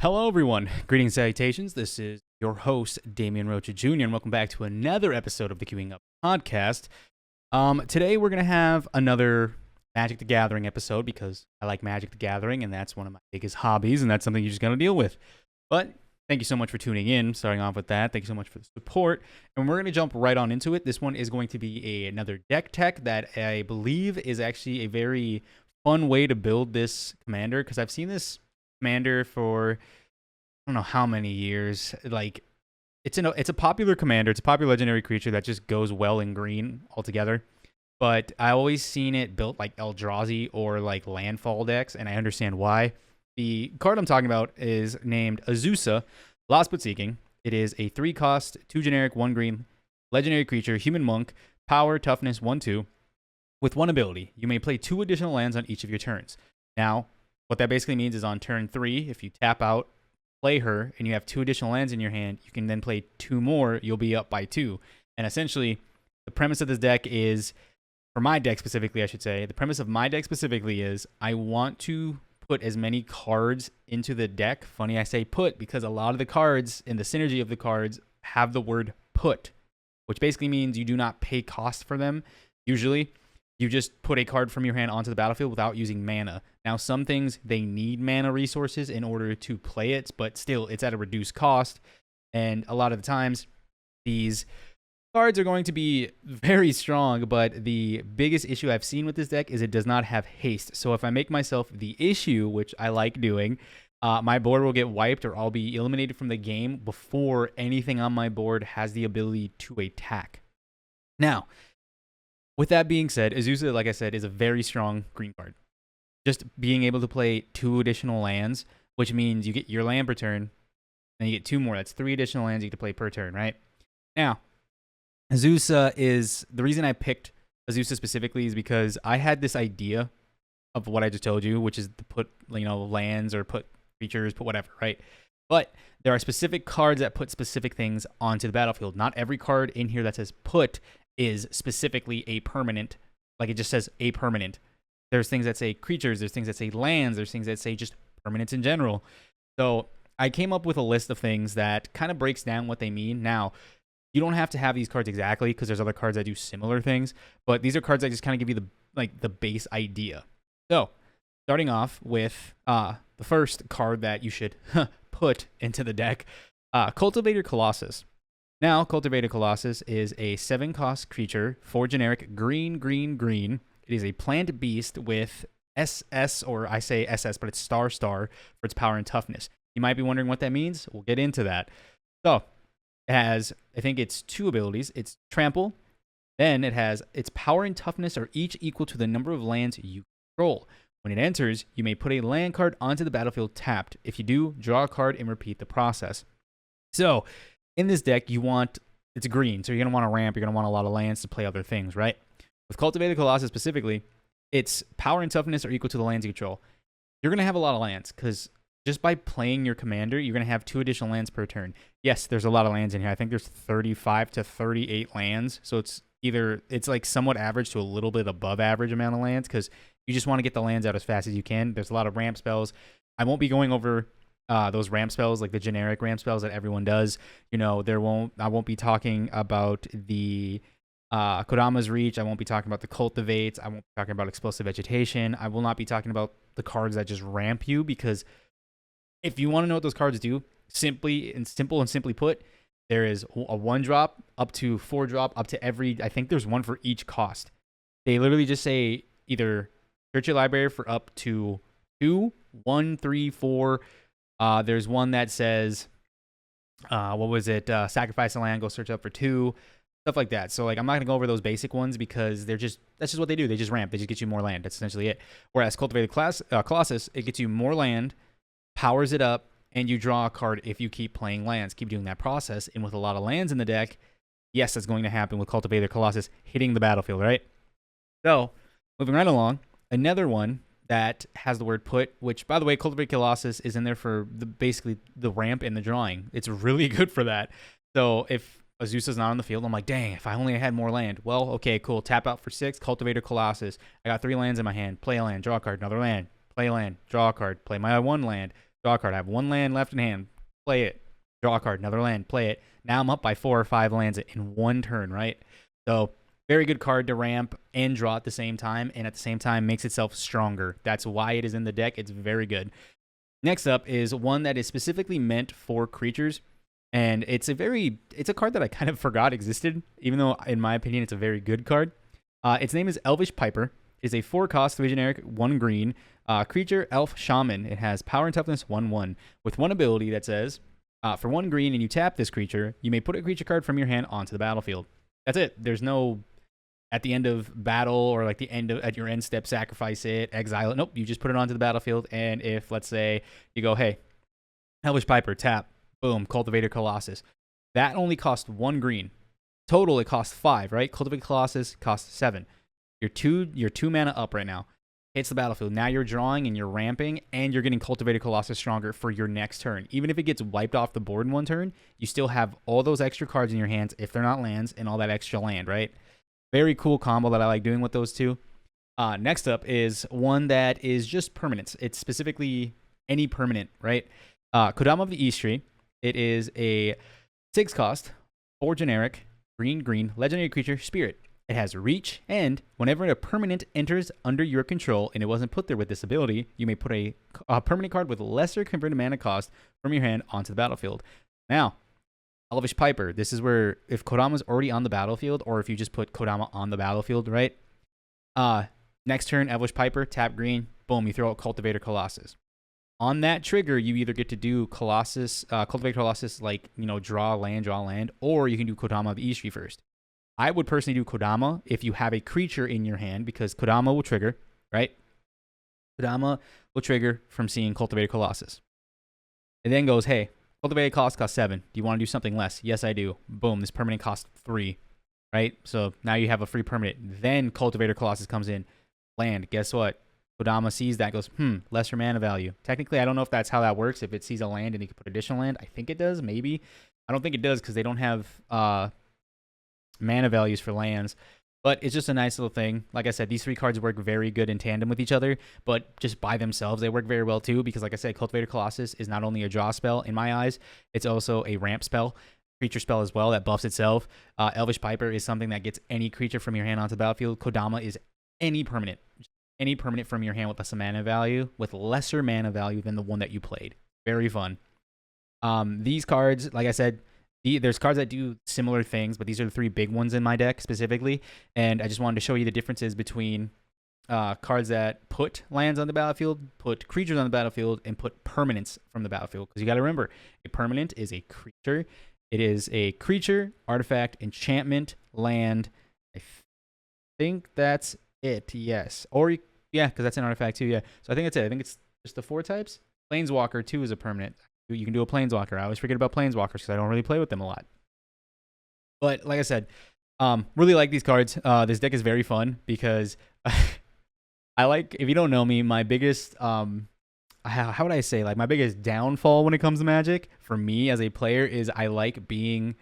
Hello, everyone. Greetings, salutations. This is your host, Damian Rocha Jr., and welcome back to another episode of the Queuing Up podcast. Today, we're going to have another Magic the Gathering episode because I like Magic the Gathering, and that's one of my biggest hobbies, and that's something you're just going to deal with. But thank you so much for tuning in, starting off with that. Thank you so much for the support, and we're going to jump right on into it. This one is going to be another deck tech that I believe is actually a very fun way to build this commander, because I've seen this commander for I don't know how many years. Like it's a popular commander. It's a popular legendary creature that just goes well in green altogether. But I always seen it built like ELDRAZI or like landfall decks, and I understand why. The card I'm talking about is named Azusa, Lost But Seeking. It is a 3-cost, 2 generic, 1 green legendary creature, human monk, power, toughness, 1/2. With 1 ability, you may play 2 additional lands on each of your turns. Now, what that basically means is on turn 3, if you tap out, play her, and you have 2 additional lands in your hand, you can then play 2 more, you'll be up by 2. And essentially, the premise of this deck is, for my deck specifically, I should say, the premise of my deck specifically is I want to put as many cards into the deck. Funny I say put, because a lot of the cards and the synergy of the cards have the word put, which basically means you do not pay cost for them. Usually, you just put a card from your hand onto the battlefield without using mana. Now, some things, they need mana resources in order to play it, but still, it's at a reduced cost. And a lot of the times, these cards are going to be very strong, but the biggest issue I've seen with this deck is it does not have haste. So if I make myself the issue, which I like doing, my board will get wiped or I'll be eliminated from the game before anything on my board has the ability to attack. Now, with that being said, Azusa, like I said, is a very strong green card. Just being able to play 2 additional lands, which means you get your land per turn, and you get 2 more. That's 3 additional lands you get to play per turn, right? Now, Azusa is... The reason I picked Azusa specifically is because I had this idea of what I just told you, which is to put, lands or put creatures, put whatever, right? But there are specific cards that put specific things onto the battlefield. Not every card in here that says put is specifically a permanent, like it just says a permanent. There's things that say creatures, there's things that say lands, there's things that say just permanents in general. So I came up with a list of things that kind of breaks down what they mean. Now, you don't have to have these cards exactly because there's other cards that do similar things, but these are cards that just kind of give you the base idea. So starting off with the first card that you should put into the deck, Cultivator Colossus. Now, Cultivated Colossus is a 7-cost creature, 4 generic, green. It is a plant beast with SS, or I say SS, but it's star for its power and toughness. You might be wondering what that means. We'll get into that. So, it has, I think it's 2 abilities. It's Trample. Then it has its power and toughness are each equal to the number of lands you control. When it enters, you may put a land card onto the battlefield tapped. If you do, draw a card and repeat the process. So, in this deck, it's green, so you're going to want a ramp, you're going to want a lot of lands to play other things, right? With Cultivated Colossus specifically, its power and toughness are equal to the lands you control. You're going to have a lot of lands, because just by playing your commander, you're going to have 2 additional lands per turn. Yes, there's a lot of lands in here. I think there's 35 to 38 lands, so it's like somewhat average to a little bit above average amount of lands, because you just want to get the lands out as fast as you can. There's a lot of ramp spells. I won't be going over those ramp spells, like the generic ramp spells that everyone does. I won't be talking about the Kodama's Reach. I won't be talking about the Cultivates. I won't be talking about Explosive Vegetation. I will not be talking about the cards that just ramp you, because if you want to know what those cards do, simply put, there is a 1-drop up to 4-drop up to every, I think there's one for each cost. They literally just say either search your library for up to 2, 1, 3, 4. There's one that says, sacrifice a land, go search up for 2, stuff like that. So, I'm not going to go over those basic ones because that's just what they do. They just ramp. They just get you more land. That's essentially it. Whereas Cultivated Colossus, it gets you more land, powers it up, and you draw a card if you keep playing lands. Keep doing that process. And with a lot of lands in the deck, yes, that's going to happen with Cultivated Colossus hitting the battlefield, right? So, moving right along, another one that has the word put, which, by the way, Cultivated Colossus is in there for basically the ramp and the drawing. It's really good for that. So if Azusa's not on the field, I'm like, dang, if I only had more land. Well, okay, cool. Tap out for 6, Cultivator Colossus. I got 3 lands in my hand. Play a land, draw a card, another land. Play a land, draw a card. Play my 1 land. Draw a card. I have 1 land left in hand. Play it. Draw a card. Another land. Play it. Now I'm up by 4 or 5 lands in 1 turn, right? So very good card to ramp and draw at the same time, and at the same time makes itself stronger. That's why it is in the deck. It's very good. Next up is one that is specifically meant for creatures, and it's a card that I kind of forgot existed, even though in my opinion it's a very good card. Its name is Elvish Piper. It's a 4-cost, 3 generic, 1 green creature, elf shaman. It has power and toughness 1/1 with 1 ability that says, for 1 green and you tap this creature, you may put a creature card from your hand onto the battlefield. That's it. There's no at the end of battle or like the end of at your end step, sacrifice it, exile it. Nope, you just put it onto the battlefield. And if, let's say, you go, hey, Elvish Piper, tap, boom, Cultivator Colossus. That only costs 1 green. Total, it costs 5, right? Cultivator Colossus costs 7. You're two mana up right now. Hits the battlefield. Now you're drawing and you're ramping, and you're getting Cultivator Colossus stronger for your next turn. Even if it gets wiped off the board in 1 turn, you still have all those extra cards in your hands if they're not lands and all that extra land, right? Very cool combo that I like doing with those two. Next up is one that is just permanents. It's specifically any permanent, right? Kodama of the East Tree. It is a 6-cost, 4 generic, green, legendary creature, spirit. It has reach, and whenever a permanent enters under your control and it wasn't put there with this ability, you may put a permanent card with lesser converted mana cost from your hand onto the battlefield. Now, Elvish Piper. This is where if Kodama's already on the battlefield, or if you just put Kodama on the battlefield, right? Next turn, Elvish Piper, tap green, boom, you throw out Cultivator Colossus. On that trigger, you either get to do Cultivator Colossus, like, draw land, or you can do Kodama of the East Tree first. I would personally do Kodama if you have a creature in your hand, because Kodama will trigger, right? Kodama will trigger from seeing Cultivator Colossus. It then goes, hey, Cultivated cost costs 7. Do you want to do something less? Yes, I do. Boom, this permanent costs 3, right? So now you have a free permanent. Then Cultivator Colossus comes in. Land. Guess what? Kodama sees that, goes, lesser mana value. Technically, I don't know if that's how that works. If it sees a land and you can put additional land, I think it does, maybe. I don't think it does because they don't have mana values for lands. But it's just a nice little thing. Like I said, these 3 cards work very good in tandem with each other, but just by themselves, they work very well too, because like I said, Cultivator Colossus is not only a draw spell in my eyes, it's also a ramp spell, creature spell as well that buffs itself. Elvish Piper is something that gets any creature from your hand onto the battlefield. Kodama is any permanent from your hand with lesser mana value, than the one that you played. Very fun. These cards, like I said, there's cards that do similar things, but these are the 3 big ones in my deck specifically. And I just wanted to show you the differences between cards that put lands on the battlefield, put creatures on the battlefield, and put permanents from the battlefield. Because you got to remember, a permanent is a creature. It is a creature, artifact, enchantment, land. I think that's it, yes. Or, yeah, because that's an artifact too, yeah. So I think that's it. I think it's just the 4 types. Planeswalker, too, is a permanent. You can do a Planeswalker. I always forget about Planeswalkers because I don't really play with them a lot. But like I said, really like these cards. This deck is very fun because I like, if you don't know me, my biggest, how would I say, like my biggest downfall when it comes to Magic for me as a player is I like being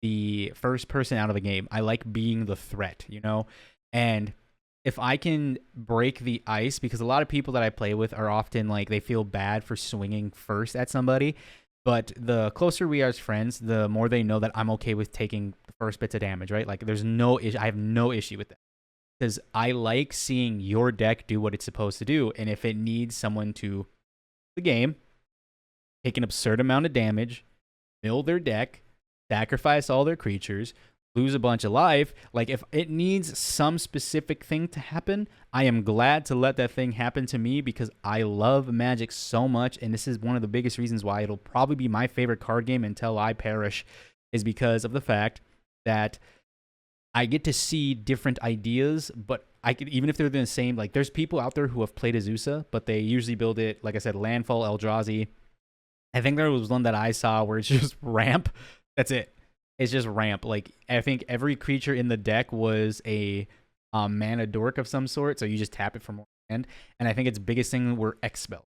the first person out of the game. I like being the threat, And if I can break the ice, because a lot of people that I play with are often like, they feel bad for swinging first at somebody. But the closer we are as friends, the more they know that I'm okay with taking the first bits of damage, right? Like there's no issue. I have no issue with that because I like seeing your deck do what it's supposed to do. And if it needs someone to the game, take an absurd amount of damage, mill their deck, sacrifice all their creatures, lose a bunch of life, like if it needs some specific thing to happen, I am glad to let that thing happen to me because I love Magic so much, and this is one of the biggest reasons why it'll probably be my favorite card game until I perish, is because of the fact that I get to see different ideas, but I could, even if they're the same, like there's people out there who have played Azusa, but they usually build it, like I said, landfall, Eldrazi. I think there was one that I saw where it's just ramp. That's it. It's just ramp. Like I think every creature in the deck was a mana dork of some sort, so you just tap it for more land. And I think its biggest thing were X spells.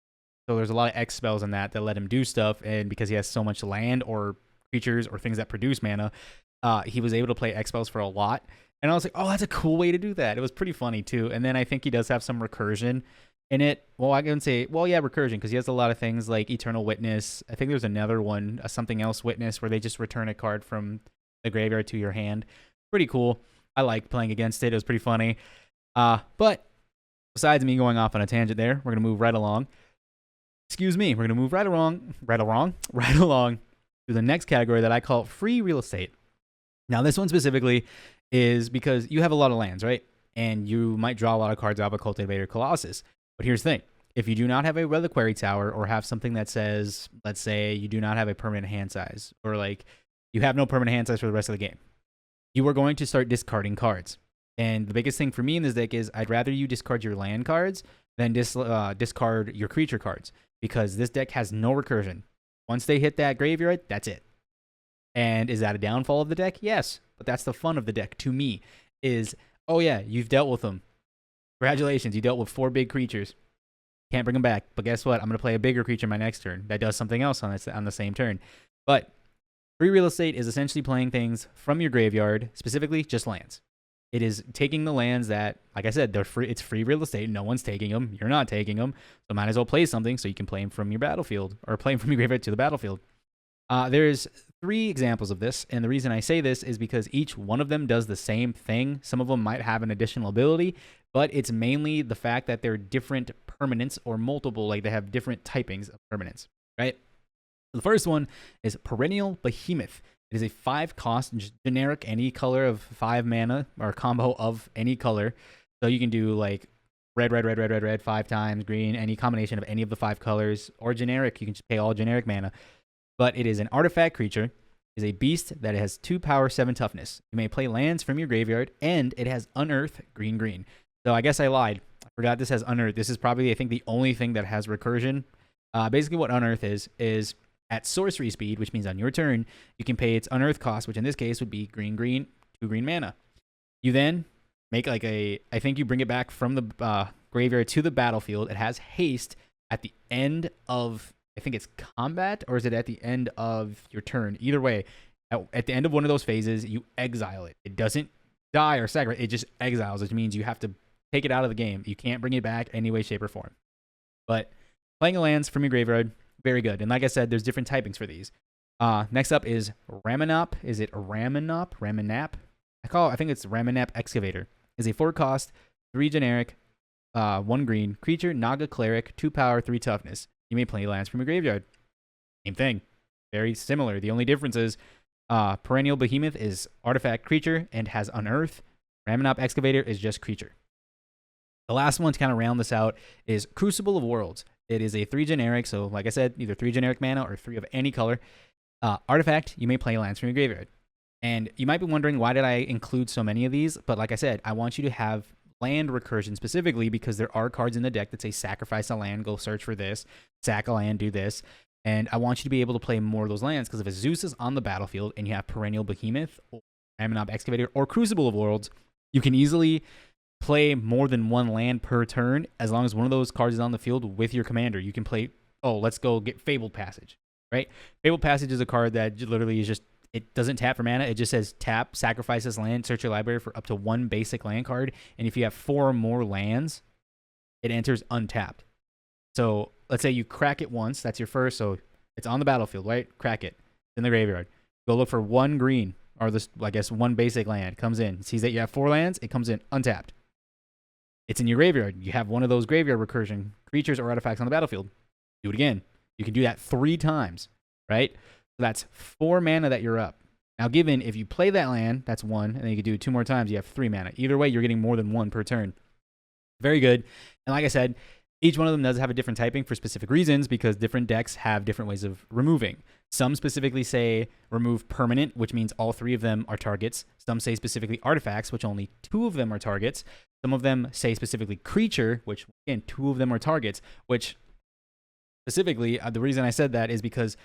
So there's a lot of X spells in that let him do stuff, and because he has so much land or creatures or things that produce mana, he was able to play X spells for a lot. And I was like, oh, that's a cool way to do that. It was pretty funny too. And then I think he does have some recursion in it. Well, I can say, well, yeah, recursion, because he has a lot of things like Eternal Witness. I think there's another one, something else Witness, where they just return a card from the graveyard to your hand. Pretty cool. I like playing against it. It was pretty funny. But besides me going off on a tangent there, we're gonna move right along. Excuse me. We're gonna move right along to the next category that I call free real estate. Now, this one specifically is because you have a lot of lands, right? And you might draw a lot of cards out of a Cultivator Colossus. But here's the thing. If you do not have a Reliquary Tower or have something that says, let's say you do not have a permanent hand size, or like you have no permanent hand size for the rest of the game, you are going to start discarding cards. And the biggest thing for me in this deck is I'd rather you discard your land cards than discard your creature cards, because this deck has no recursion. Once they hit that graveyard, that's it. And is that a downfall of the deck? Yes. But that's the fun of the deck to me is, oh yeah, you've dealt with them. Congratulations, you dealt with 4 big creatures. Can't bring them back. But guess what? I'm going to play a bigger creature my next turn that does something else on the same turn. But free real estate is essentially playing things from your graveyard, specifically just lands. It is taking the lands that, like I said, they're free. It's free real estate. No one's taking them. You're not taking them. So might as well play something so you can play them from your battlefield, or play them from your graveyard to the battlefield. There's 3 examples of this, and the reason I say this is because each one of them does the same thing. Some of them might have an additional ability, but it's mainly the fact that they're different permanents, or multiple, like they have different typings of permanents, right? The first one is Perennial Behemoth. It is a 5-cost generic, any color of 5 mana, or combo of any color. So you can do like red 5 times, green, any combination of any of the 5 colors, or generic. You can just pay all generic mana. But it is an artifact creature, is a beast that has 2 power, 7 toughness. You may play lands from your graveyard, and it has Unearth, green. So I guess I lied. I forgot this has Unearth. This is probably, I think, the only thing that has recursion. Basically what Unearth is at sorcery speed, which means on your turn, you can pay its Unearth cost, which in this case would be green, 2 green mana. You then make like I think you bring it back from the graveyard to the battlefield. It has haste at the end of, I think it's combat, or is it at the end of your turn? Either way, at the end of one of those phases, you exile it. It doesn't die or sacrifice. It just exiles, which means you have to take it out of the game. You can't bring it back any way, shape, or form. But playing lands from your graveyard, very good. And like I said, there's different typings for these. Next up is Ramanap. Is it Ramanap? I think it's Ramanap Excavator. Is a 4-cost, 3 generic, 1 green creature, Naga Cleric, 2 power, 3 toughness. You may play lands from your graveyard. Same thing. Very similar. The only difference is Perennial Behemoth is artifact creature and has Unearth. Ramanap Excavator is just creature. The last one to kind of round this out is Crucible of Worlds. It is a 3 generic, so like I said, either 3 generic mana or 3 of any color. Artifact, you may play lands from your graveyard. And you might be wondering, why did I include so many of these? But like I said, I want you to have land recursion specifically because there are cards in the deck that say sacrifice a land, go search for this, sack a land, do this. And I want you to be able to play more of those lands, because if a Zeus is on the battlefield and you have Perennial Behemoth or Ramanap Excavator or Crucible of Worlds, you can easily play more than 1 land per turn as long as one of those cards is on the field with your commander. You can play, let's go get Fabled Passage, right? Fabled Passage is a card that literally is just, it doesn't tap for mana. It just says tap, sacrifice this land, search your library for up to 1 basic land card. And if you have 4 or more lands, it enters untapped. So let's say you crack it once. That's your first. So it's on the battlefield, right? Crack it. It's in the graveyard. Go look for 1 green, or this, I guess, 1 basic land. Comes in. Sees that you have 4 lands. It comes in untapped. It's in your graveyard. You have one of those graveyard recursion creatures or artifacts on the battlefield. Do it again. You can do that 3 times, right? So that's 4 mana that you're up. Now, given if you play that land, that's 1, and then you can do it 2 more times, you have 3 mana. Either way, you're getting more than 1 per turn. Very good. And like I said, each one of them does have a different typing for specific reasons, because different decks have different ways of removing. Some specifically say remove permanent, which means all 3 of them are targets. Some say specifically artifacts, which only 2 of them are targets. Some of them say specifically creature, which, again, 2 of them are targets, which specifically, the reason I said that is because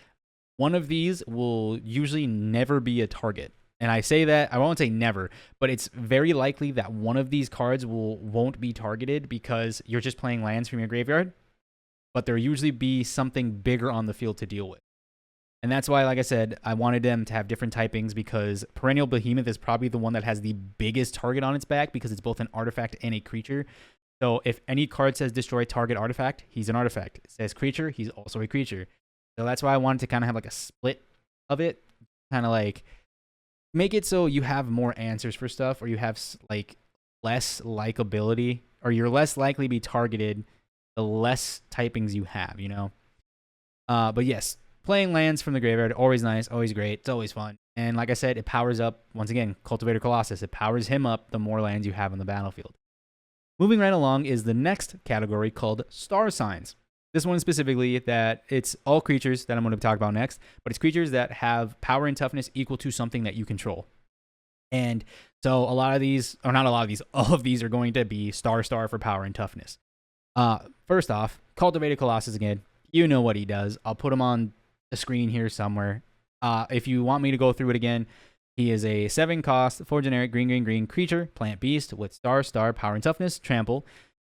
one of these will usually never be a target. And I say that, I won't say never, but it's very likely that one of these cards won't be targeted because you're just playing lands from your graveyard, but there'll usually be something bigger on the field to deal with. And that's why, like I said, I wanted them to have different typings, because Perennial Behemoth is probably the one that has the biggest target on its back, because it's both an artifact and a creature. So if any card says destroy target artifact, he's an artifact. It says creature, he's also a creature. So that's why I wanted to kind of have like a split of it, kind of like make it so you have more answers for stuff, or you have like less likability, or you're less likely to be targeted the less typings you have, you know? But yes, playing lands from the graveyard, always nice, always great, it's always fun. And like I said, it powers up, once again, Cultivator Colossus. It powers him up the more lands you have on the battlefield. Moving right along is the next category called Star Signs. This one specifically, that it's all creatures that I'm going to talk about next, but it's creatures that have power and toughness equal to something that you control. And so a lot of these, or not a lot of these, all of these are going to be star for power and toughness. First off, Cultivated Colossus again. You know what he does. I'll put him on the screen here somewhere. If you want me to go through it again, he is a 7 cost, 4 generic, green creature, plant beast with star, power and toughness, trample.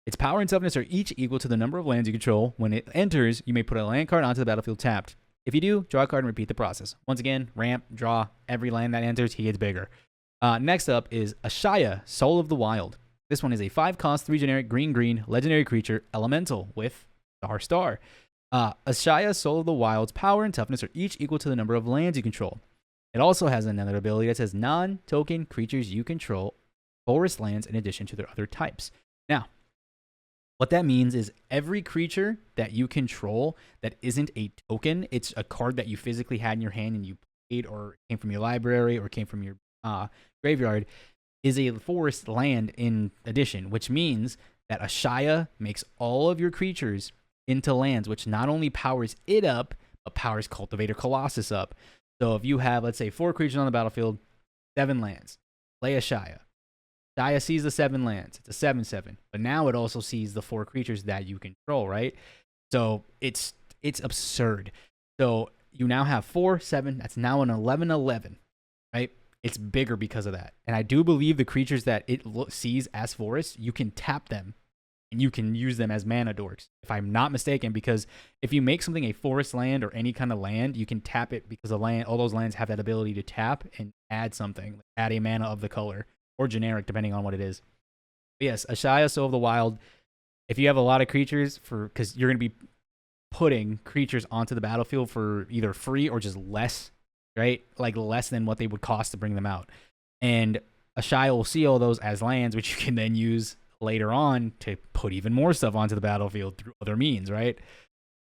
Its power and toughness are each equal to the number of lands you control. When it enters, you may put a land card onto the battlefield tapped. If you do, draw a card and repeat the process. Once again, ramp, draw, every land that enters, he gets bigger. Next up is Ashaya, Soul of the Wild. This one is a 5 cost, 3 generic, green, legendary creature, elemental with star. Ashaya, Soul of the Wild's power and toughness are each equal to the number of lands you control. It also has another ability that says non-token creatures you control forest lands in addition to their other types. Now, what that means is every creature that you control that isn't a token, it's a card that you physically had in your hand and you played, or came from your library, or came from your graveyard, is a forest land in addition, which means that Ashaya makes all of your creatures into lands, which not only powers it up, but powers Cultivator Colossus up. So if you have, let's say, 4 creatures on the battlefield, 7 lands, play Ashaya. Ashaya sees the 7 lands. It's a 7/7. But now it also sees the 4 creatures that you control, right? So it's absurd. So you now have 4, 7. That's now an 11/11, right? It's bigger because of that. And I do believe the creatures that it sees as forests, you can tap them and you can use them as mana dorks, if I'm not mistaken, because if you make something a forest land or any kind of land, you can tap it because all those lands have that ability to tap and add something, add a mana of the color, or generic, depending on what it is. But yes, Ashaya, Soul of the Wild, if you have a lot of creatures, because you're going to be putting creatures onto the battlefield for either free or just less, right? Like less than what they would cost to bring them out. And Ashaya will see all those as lands, which you can then use later on to put even more stuff onto the battlefield through other means, right?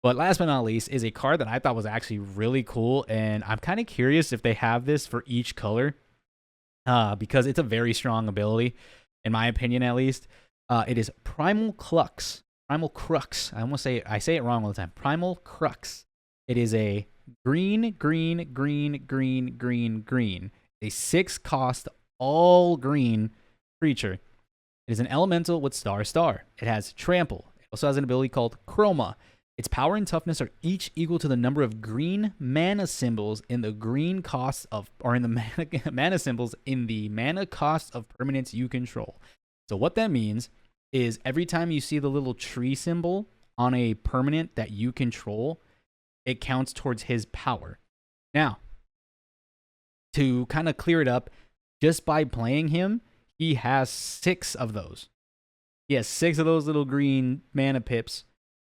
But last but not least is a card that I thought was actually really cool, and I'm kind of curious if they have this for each color, because it's a very strong ability, in my opinion at least. It is Primal Crux. I say it wrong all the time. Primal Crux. It is a green. A 6 cost, all green creature. It is an elemental with star. It has trample. It also has an ability called Chroma. Its power and toughness are each equal to the number of green mana symbols in the green cost of, or in the mana symbols in the mana cost of permanents you control. So what that means is every time you see the little tree symbol on a permanent that you control, it counts towards his power. Now, to kind of clear it up, just by playing him, he has 6 of those. He has 6 of those little green mana pips,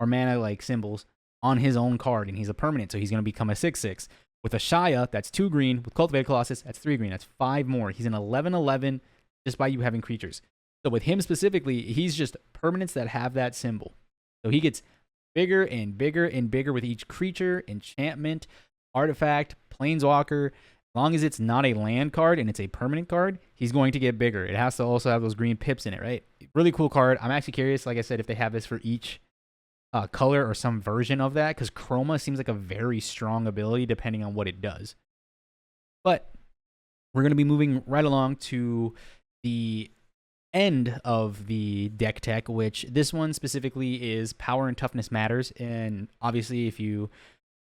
or mana like symbols, on his own card, and he's a permanent, so he's going to become a 6/6. With Ashaya, that's 2 green. With Cultivated Colossus, that's 3 green. That's 5 more. He's an 11/11 just by you having creatures. So with him specifically, he's just permanents that have that symbol. So he gets bigger and bigger with each creature, enchantment, artifact, planeswalker. As long as it's not a land card and it's a permanent card, he's going to get bigger. It has to also have those green pips in it, right? Really cool card. I'm actually curious, like I said, if they have this for each color or some version of that, because Chroma seems like a very strong ability depending on what it does. But we're going to be moving right along to the end of the deck tech, which this one specifically is power and toughness matters. And obviously, if you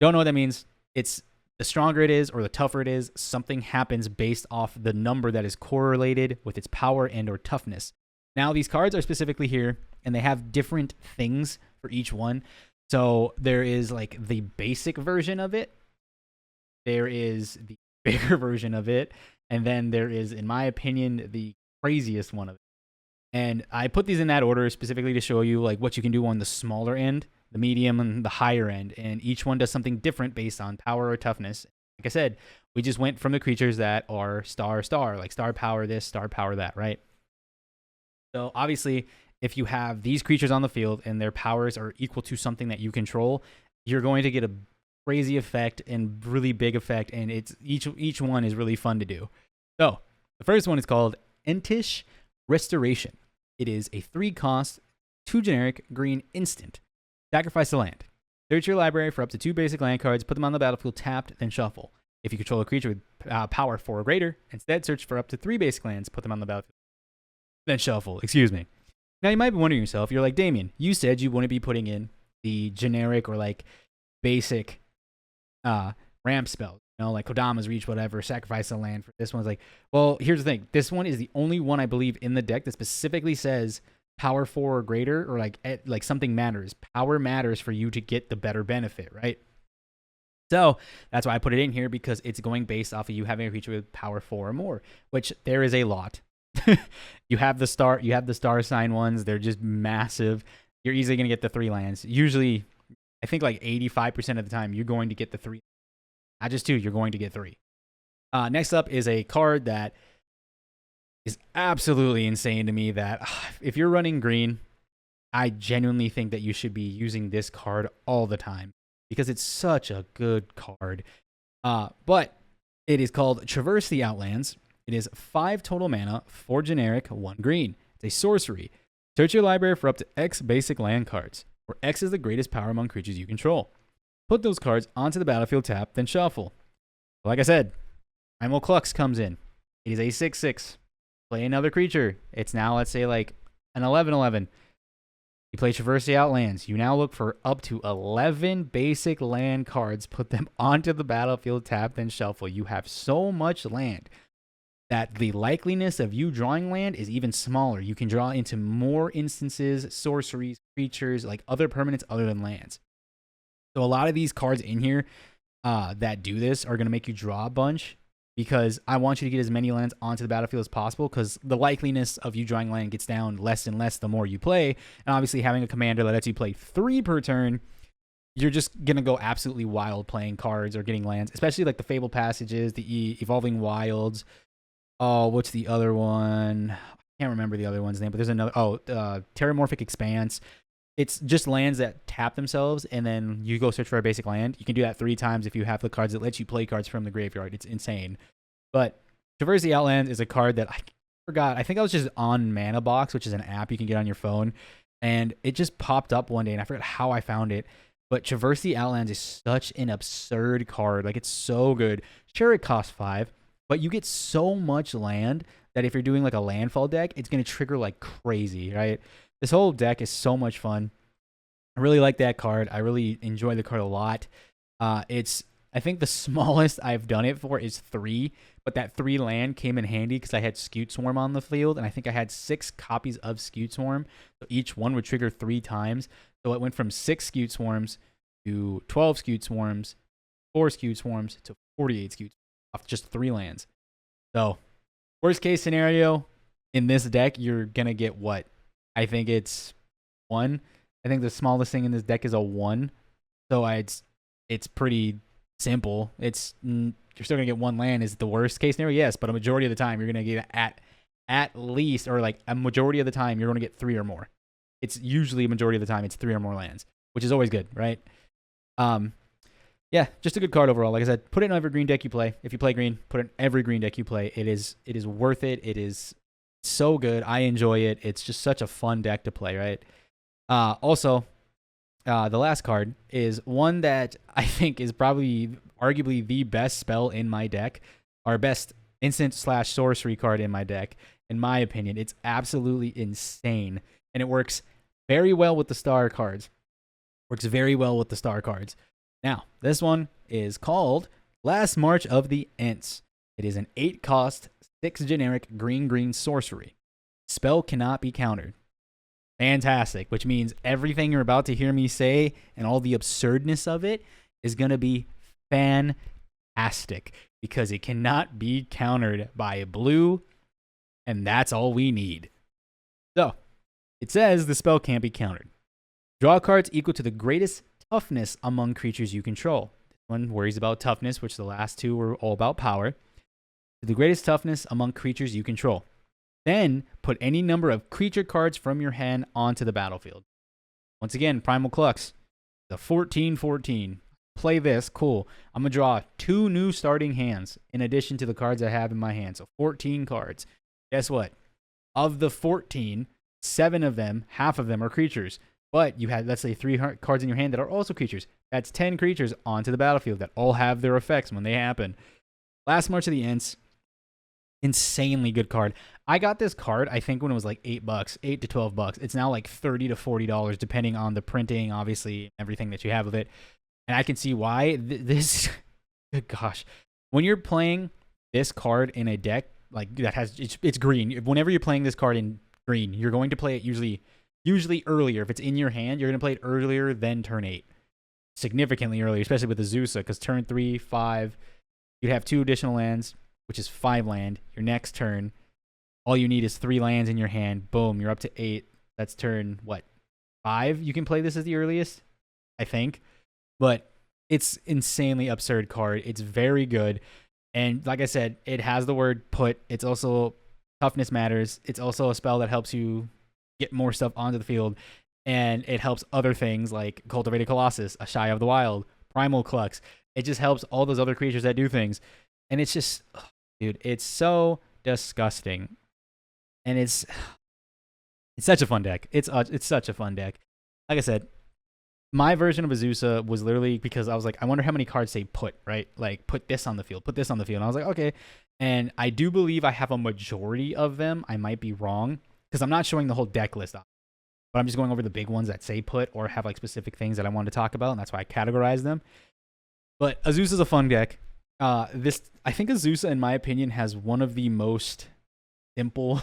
don't know what that means, it's the stronger it is or the tougher it is, something happens based off the number that is correlated with its power and or toughness. Now, these cards are specifically here, and they have different things for each one. So there is like the basic version of it. There is the bigger version of it. And then there is, in my opinion, the craziest one of it. And I put these in that order specifically to show you like what you can do on the smaller end, the medium, and the higher end. And each one does something different based on power or toughness. Like I said, we just went from the creatures that are star, like star power this, star power that, right? So obviously, if you have these creatures on the field and their powers are equal to something that you control, you're going to get a crazy effect and really big effect, and it's each one is really fun to do. So the first one is called Entish Restoration. It is a 3-cost, 2 generic green instant. Sacrifice a land. Search your library for up to 2 basic land cards, put them on the battlefield tapped, then shuffle. If you control a creature with power 4 or greater, instead search for up to 3 basic lands, put them on the battlefield, then shuffle. Excuse me. Now you might be wondering yourself, you're like, Damien, you said you wouldn't be putting in the generic or like basic ramp spells, you know, like Kodama's Reach, whatever, sacrifice a land for this one's like, well, here's the thing. This one is the only one I believe in the deck that specifically says power 4 or greater, or like something matters. Power matters for you to get the better benefit, right? So that's why I put it in here, because it's going based off of you having a creature with power 4 or more, which there is a lot. you have the star sign ones. They're just massive. You're easily going to get the 3 lands. Usually, I think like 85% of the time, you're going to get the 3. Not just 2, you're going to get 3. Next up is a card that is absolutely insane to me, that if you're running green, I genuinely think that you should be using this card all the time, because it's such a good card. But it is called Traverse the Outlands. It is 5 total mana, 4 generic, 1 green. It's a sorcery. Search your library for up to X basic land cards, where X is the greatest power among creatures you control. Put those cards onto the battlefield tap, then shuffle. Like I said, Primal Clux comes in. It is a 6/6. Play another creature. It's now, let's say, like an 11/11. You play Traverse the Outlands. You now look for up to 11 basic land cards. Put them onto the battlefield tap, then shuffle. You have so much land that the likeliness of you drawing land is even smaller. You can draw into more instances, sorceries, creatures, like other permanents other than lands. So a lot of these cards in here that do this are going to make you draw a bunch, because I want you to get as many lands onto the battlefield as possible, because the likeliness of you drawing land gets down less and less the more you play. And obviously having a commander that lets you play 3 per turn, you're just going to go absolutely wild playing cards or getting lands, especially like the Fable Passages, the Evolving Wilds. Oh, what's the other one? I can't remember the other one's name, but there's another. Oh, Terramorphic Expanse. It's just lands that tap themselves, and then you go search for a basic land. You can do that 3 times if you have the cards that let you play cards from the graveyard. It's insane. But Traverse the Outlands is a card that I forgot. I think I was just on Mana Box, which is an app you can get on your phone, and it just popped up one day, and I forgot how I found it. But Traverse the Outlands is such an absurd card. Like, it's so good. Sure, it costs 5. But you get so much land that if you're doing like a landfall deck, it's going to trigger like crazy, right? This whole deck is so much fun. I really like that card. I really enjoy the card a lot. I think the smallest I've done it for is 3, but that 3 land came in handy because I had Scute Swarm on the field, and I think I had 6 copies of Scute Swarm. So each one would trigger 3 times. So it went from 6 Scute Swarms to 12 Scute Swarms, 4 Scute Swarms to 48 Scute Swarms off just 3 lands. So worst case scenario, in this deck, you're going to get what? I think it's 1. I think the smallest thing in this deck is a 1. So it's pretty simple. You're still gonna get 1 land. Is it the worst case scenario? Yes, but a majority of the time you're gonna get at least, or like a majority of the time you're gonna get 3 or more. It's usually a majority of the time it's 3 or more lands, which is always good, right? Yeah, just a good card overall. Like I said, put it in every green deck you play. If you play green, put it in every green deck you play. It is worth it. It is so good. I enjoy it. It's just such a fun deck to play, right? Also, the last card is one that I think is probably arguably the best spell in my deck, or best instant/sorcery card in my deck. In my opinion, it's absolutely insane, and it works very well with the star cards. Now, this one is called Last March of the Ents. It is an 8-cost, 6 generic green sorcery. Spell cannot be countered. Fantastic, which means everything you're about to hear me say and all the absurdness of it is going to be fantastic, because it cannot be countered by a blue, and that's all we need. So, It says the spell can't be countered. Draw cards equal to the greatest toughness among creatures you control. This one worries about toughness, which the last two were all about power. The greatest toughness among creatures you control. Then put any number of creature cards from your hand onto the battlefield. Once again, Primal Clux. The 14/14. Play this, cool. I'm going to draw 2 new starting hands in addition to the cards I have in my hand. So 14 cards. Guess what? Of the 14, 7 of them, half of them are creatures. But you had, let's say, 3 cards in your hand that are also creatures. That's 10 creatures onto the battlefield that all have their effects when they happen. Last March of the Ents. Insanely good card. I got this card, I think, when it was like $8, $8 to $12. It's now like $30 to $40, depending on the printing, obviously, everything that you have of it. And I can see why this. Good gosh, when you're playing this card in a deck like that has it's green. Whenever you're playing this card in green, you're going to play it usually earlier. If it's in your hand, you're going to play it earlier than turn 8, significantly earlier, especially with the Azusa, because turn 3, 5, you'd have 2 additional lands, which is 5 land. Your next turn, all you need is 3 lands in your hand. Boom, you're up to 8. That's turn, what, 5? You can play this as the earliest, I think. But it's insanely absurd card. It's very good. And like I said, it has the word put. It's also toughness matters. It's also a spell that helps you get more stuff onto the field. And it helps other things like Cultivated Colossus, a Shy of the Wild, Primal Clux. It just helps all those other creatures that do things. And it's just, dude, it's so disgusting. And it's such a fun deck. It's such a fun deck. Like I said, my version of Azusa was literally because I was like, I wonder how many cards say put, right? Like, put this on the field, put this on the field. And I was like, okay. And I do believe I have a majority of them. I might be wrong because I'm not showing the whole deck list up. But I'm just going over the big ones that say put or have like specific things that I want to talk about. And that's why I categorize them. But Azusa's a fun deck. I think Azusa, in my opinion, has one of the most simple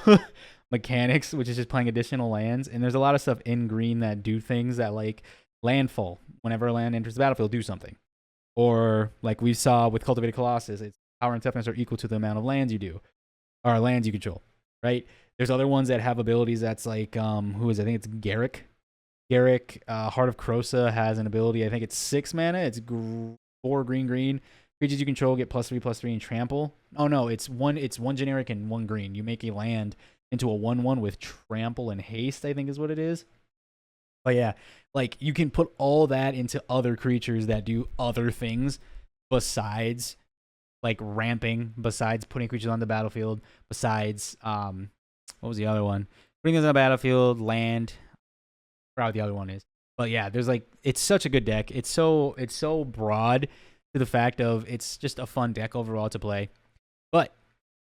mechanics, which is just playing additional lands. And there's a lot of stuff in green that do things that like landfall. Whenever a land enters the battlefield, do something. Or like we saw with Cultivated Colossus, its power and toughness are equal to the amount of lands you do, or lands you control, right? There's other ones that have abilities that's like, who is it? I think it's Garrick. Garrick, Heart of Krosa has an ability, I think it's 6 mana. It's 4 green. Creatures you control get +3/+3 and trample. Oh no, it's one generic and 1 green. You make a land into a 1/1 with trample and haste, I think is what it is. But yeah, like you can put all that into other creatures that do other things besides like ramping, besides putting creatures on the battlefield, besides what was the other one? Putting them on the battlefield, land. I forgot what the other one is. But yeah, there's like, it's such a good deck. It's so broad to the fact of it's just a fun deck overall to play. But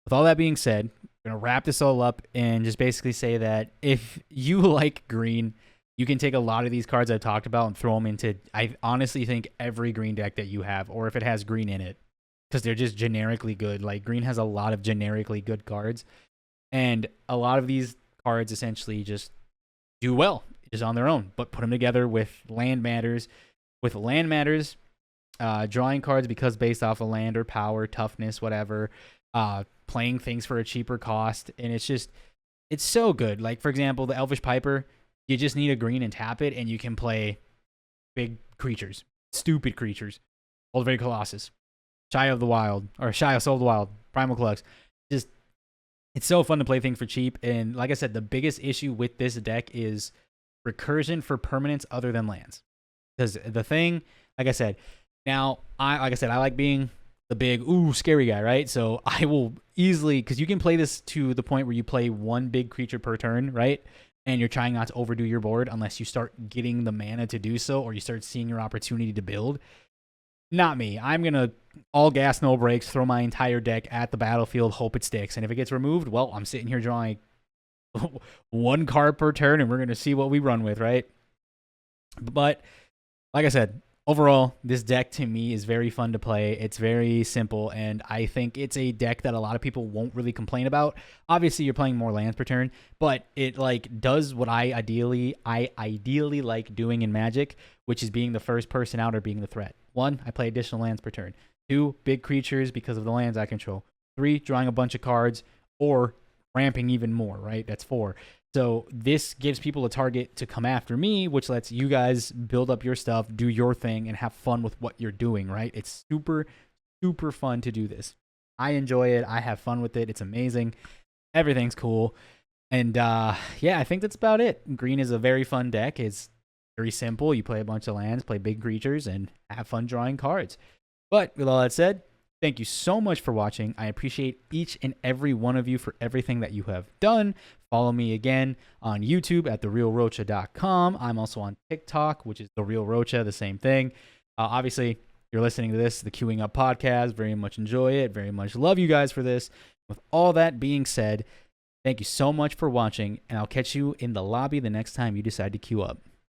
with all that being said, I'm gonna wrap this all up and just basically say that if you like green, you can take a lot of these cards I've talked about and throw them into, I honestly think, every green deck that you have, or if it has green in it, because they're just generically good. Like, green has a lot of generically good cards, and a lot of these cards essentially just do well just on their own, but put them together with land matters. With land matters, drawing cards because based off of land or power, toughness, whatever, playing things for a cheaper cost, and it's so good. Like, for example, the Elvish Piper, you just need a green and tap it, and you can play big creatures, stupid creatures. Cultivated Colossus, Shy of the Wild, or Shy of Soul of the Wild, Primal Clux. Just, it's so fun to play things for cheap. And like I said, the biggest issue with this deck is recursion for permanents other than lands. Because the thing, like I said, now, I like being the big, scary guy, right? So I will easily, because you can play this to the point where you play 1 big creature per turn, right? And you're trying not to overdo your board unless you start getting the mana to do so, or you start seeing your opportunity to build. Not me. I'm going to all gas, no brakes, throw my entire deck at the battlefield, hope it sticks. And if it gets removed, well, I'm sitting here drawing 1 card per turn, and we're going to see what we run with, right? But like I said, overall, this deck to me is very fun to play. It's very simple, and I think it's a deck that a lot of people won't really complain about. Obviously, you're playing more lands per turn, but it like does what I ideally like doing in Magic, which is being the first person out or being the threat. 1, I play additional lands per turn. 2, big creatures because of the lands I control. 3, drawing a bunch of cards or ramping even more, right? That's 4. So this gives people a target to come after me, which lets you guys build up your stuff, do your thing, and have fun with what you're doing, right? It's super, super fun to do this. I enjoy it. I have fun with it. It's amazing. Everything's cool. And yeah, I think that's about it. Green is a very fun deck. It's very simple. You play a bunch of lands, play big creatures, and have fun drawing cards. But with all that said, thank you so much for watching. I appreciate each and every one of you for everything that you have done. Follow me again on YouTube at therealrocha.com. I'm also on TikTok, which is The Real Rocha, the same thing. Obviously, you're listening to this, the Queuing Up podcast. Very much enjoy it. Very much love you guys for this. With all that being said, thank you so much for watching, and I'll catch you in the lobby the next time you decide to queue up.